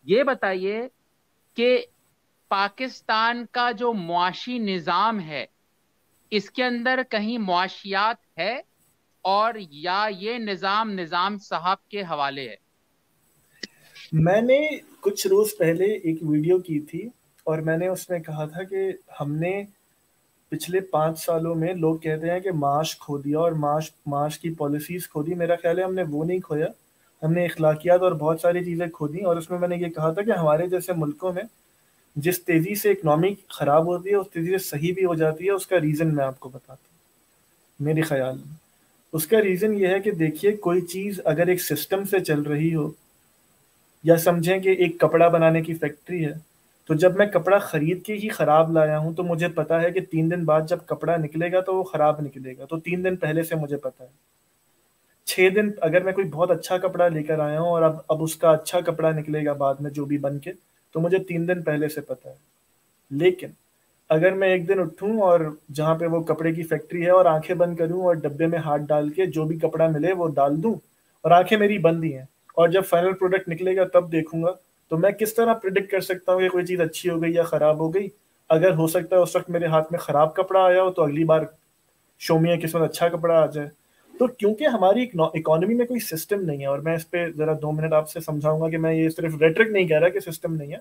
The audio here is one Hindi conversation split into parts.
ये बताइए कि पाकिस्तान का जो मुआशी निज़ाम है, इसके अंदर कहीं मुआशियात है, और या ये निज़ाम निज़ाम साहब के हवाले है? मैंने कुछ रोज पहले एक वीडियो की थी और मैंने उसमें कहा था कि हमने पिछले 5 सालों में, लोग कहते हैं कि माश खो दिया और माश माश की पॉलिसीज खो दी। मेरा ख्याल है हमने वो नहीं खोया, हमने इखलाकियात और बहुत सारी चीज़ें खो दी। और उसमें मैंने ये कहा था कि हमारे जैसे मुल्कों में जिस तेज़ी से इकनॉमी ख़राब होती है उस तेज़ी से सही भी हो जाती है। उसका रीज़न मैं आपको बताता हूँ। मेरे ख्याल में उसका रीज़न ये है कि देखिए, कोई चीज़ अगर एक सिस्टम से चल रही हो, या समझें कि एक कपड़ा बनाने की फैक्ट्री है, तो जब मैं कपड़ा खरीद के ही खराब लाया हूँ तो मुझे पता है कि 3 दिन बाद जब कपड़ा निकलेगा तो वो खराब निकलेगा, तो 3 दिन पहले से मुझे पता है। 6 दिन अगर मैं कोई बहुत अच्छा कपड़ा लेकर आया हूँ और अब उसका अच्छा कपड़ा निकलेगा बाद में जो भी बन के, तो मुझे 3 दिन पहले से पता है। लेकिन अगर मैं एक दिन उठूं और जहाँ पे वो कपड़े की फैक्ट्री है और आंखें बंद करूं और डब्बे में हाथ डाल के जो भी कपड़ा मिले वो डाल दूं, और आंखें मेरी बंद ही हैं, और जब फाइनल प्रोडक्ट निकलेगा तब देखूंगा, तो मैं किस तरह प्रिडिक्ट कर सकता हूँ कि कोई चीज़ अच्छी हो गई या खराब हो गई? अगर हो सकता है उस वक्त मेरे हाथ में खराब कपड़ा आया हो तो अगली बार शोमिया किस्मत अच्छा कपड़ा आ जाए। तो क्योंकि हमारी इकोनॉमी में कोई सिस्टम नहीं है, और मैं इस पे जरा 2 मिनट आपसे समझाऊंगा कि मैं ये सिर्फ रेटरिक नहीं कह रहा कि सिस्टम नहीं है,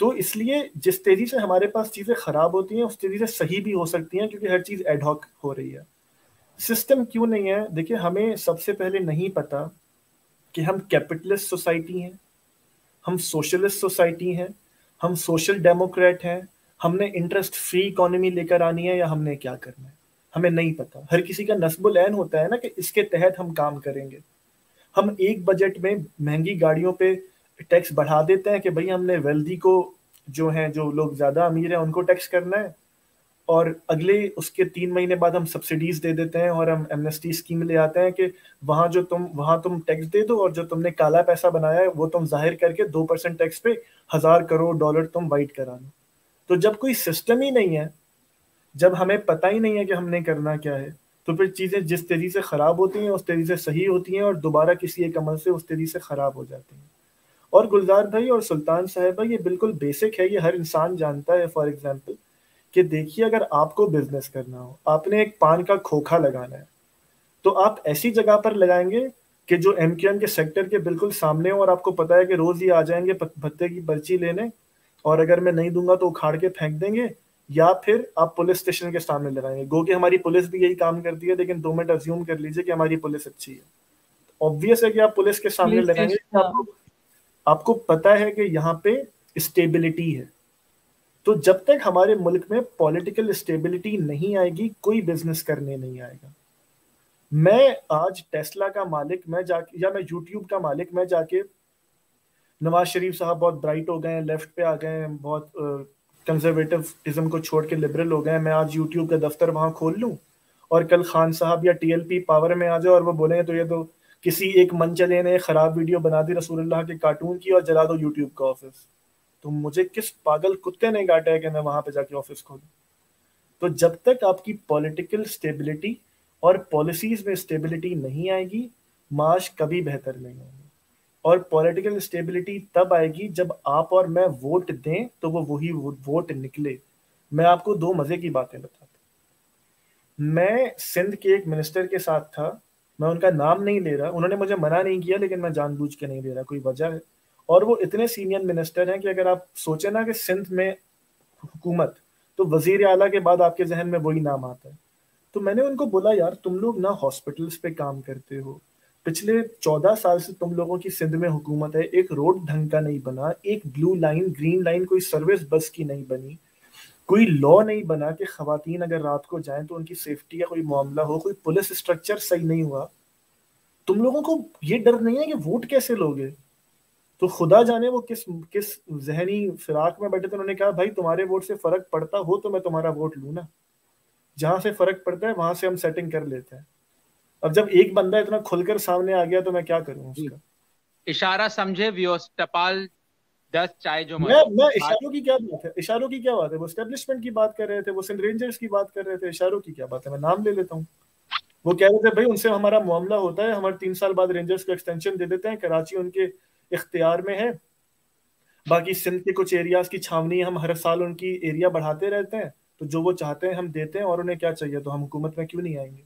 तो इसलिए जिस तेजी से हमारे पास चीजें खराब होती हैं उस तेजी से सही भी हो सकती हैं, क्योंकि हर चीज एडहॉक हो रही है। सिस्टम क्यों नहीं है? देखिए, हमें सबसे पहले नहीं पता कि हम कैपिटलिस्ट सोसाइटी हैं, हम सोशलिस्ट सोसाइटी हैं, हम सोशल डेमोक्रेट हैं, हमने इंटरेस्ट फ्री इकोनॉमी लेकर आनी है या हमने क्या करना है। हमें नहीं पता। हर किसी का नस्बुल ऐन होता है ना कि इसके तहत हम काम करेंगे। हम एक बजट में महंगी गाड़ियों पे टैक्स बढ़ा देते हैं कि भाई हमने वेल्दी को, जो हैं, जो लोग ज्यादा अमीर हैं उनको टैक्स करना है, और अगले उसके 3 महीने बाद हम सब्सिडीज दे देते हैं और हम एमनेस्टी स्कीम ले आते हैं कि वहां तुम टैक्स दे दो और जो तुमने काला पैसा बनाया है वो तुम जाहिर करके 2% टैक्स पे 1,000 करोड़ डॉलर तुम वाइट करा लो। तो जब कोई सिस्टम ही नहीं है, जब हमें पता ही नहीं है कि हमने करना क्या है, तो फिर चीजें जिस तेजी से खराब होती हैं उस तेजी से सही होती हैं, और दोबारा किसी एक अमल से उस तेजी से खराब हो जाती हैं। और गुलजार भाई और सुल्तान साहब, ये बिल्कुल बेसिक है, ये हर इंसान जानता है। फॉर एग्जाम्पल कि देखिए, अगर आपको बिजनेस करना हो, आपने एक पान का खोखा लगाना है, तो आप ऐसी जगह पर लगाएंगे कि जो एमक्यूएम के सेक्टर के बिल्कुल सामने हो, और आपको पता है कि रोज ये आ जाएंगे भत्ते की पर्ची लेने, और अगर मैं नहीं दूंगा तो उखाड़ के फेंक देंगे। या फिर आप पुलिस स्टेशन के सामने लगाएंगे। गो कि हमारी पुलिस भी यही काम करती है, लेकिन 2 मिनट अज्यूम कर लीजिए कि हमारी पुलिस अच्छी है। ऑब्वियस है कि आप पुलिस के सामने पुलिस लगाएंगे कि स्टेशन, हाँ। आपको आपको पता है कि यहाँ पे स्टेबिलिटी है। तो जब तक हमारे मुल्क में पॉलिटिकल स्टेबिलिटी नहीं आएगी, कोई बिजनेस करने नहीं आएगा। मैं आज टेस्ला का मालिक, मैं जाके, या मैं यूट्यूब का मालिक, मैं जाके, नवाज शरीफ साहब बहुत ब्राइट हो गए हैं, लेफ्ट पे आ गए हैं, बहुत कंजर्वेटिविज्म को छोड़ के लिबरल हो गए हैं, मैं आज यूट्यूब का दफ्तर वहां खोल लूं, और कल खान साहब या टीएलपी पावर में आ जाए और वो बोले तो ये तो किसी एक मनचले ने खराब वीडियो बना दी रसूलुल्लाह के कार्टून की और जला दो यूट्यूब का ऑफिस, तो मुझे किस पागल कुत्ते ने काटा है कि मैं वहां पे जाके ऑफिस खोलूं? तो जब तक आपकी पॉलिटिकल स्टेबिलिटी और पॉलिसीज में स्टेबिलिटी नहीं आएगी, माश कभी बेहतर नहीं होगी। और पॉलिटिकल स्टेबिलिटी तब आएगी जब आप और मैं वोट दें, तो वो वही वोट निकले। मैं आपको दो मजे की बातें बताता हूँ। मैं सिंध के एक मिनिस्टर के साथ था, मैं उनका नाम नहीं ले रहा, उन्होंने मुझे मना नहीं किया, लेकिन मैं जानबूझ के नहीं ले रहा, कोई वजह है। और वो इतने सीनियर मिनिस्टर हैं कि अगर आप सोचे ना कि सिंध में हुकूमत, तो वजीर आला के बाद आपके जहन में वही नाम आता है। तो मैंने उनको बोला, यार तुम लोग ना हॉस्पिटल्स पे काम करते हो, पिछले 14 साल से तुम लोगों की सिंध में हुकूमत है, एक रोड ढंग का नहीं बना, एक ब्लू लाइन ग्रीन लाइन कोई सर्विस बस की नहीं बनी, कोई लॉ नहीं बना कि खवातीन अगर रात को जाएं तो उनकी सेफ्टी का कोई मामला हो, कोई पुलिस स्ट्रक्चर सही नहीं हुआ। तुम लोगों को ये डर नहीं है कि वोट कैसे लोगे? तो खुदा जाने वो किस किस जहनी फिराक में बैठे थे। उन्होंने कहा, भाई तुम्हारे वोट से फर्क पड़ता हो तो मैं तुम्हारा वोट लूं ना, जहां से फर्क पड़ता है वहां से हम सेटिंग कर लेते हैं। अब जब एक बंदा इतना खुलकर सामने आ गया तो मैं क्या करूं जी, उसका? इशारा समझे व्योस्तपाल 10 चाय जो मैं बात। इशारों की क्या बात है, इशारों की क्या बात है? वो एस्टेब्लिशमेंट की बात कर रहे थे, वो सिंध रेंजर्स की बात कर रहे थे, इशारों की क्या बात है? मैं नाम ले लेता हूँ। वो कह रहे थे, भाई उनसे हमारा मामला होता है, हमारे 3 साल बाद रेंजर्स को एक्सटेंशन दे देते हैं, कराची उनके इख्तियार में है, बाकी सिंध के कुछ एरियाज की छावनी, हम हर साल उनकी एरिया बढ़ाते रहते हैं, तो जो वो चाहते हैं हम देते हैं, और उन्हें क्या चाहिए तो हम हुकूमत में क्यों नहीं आएंगे।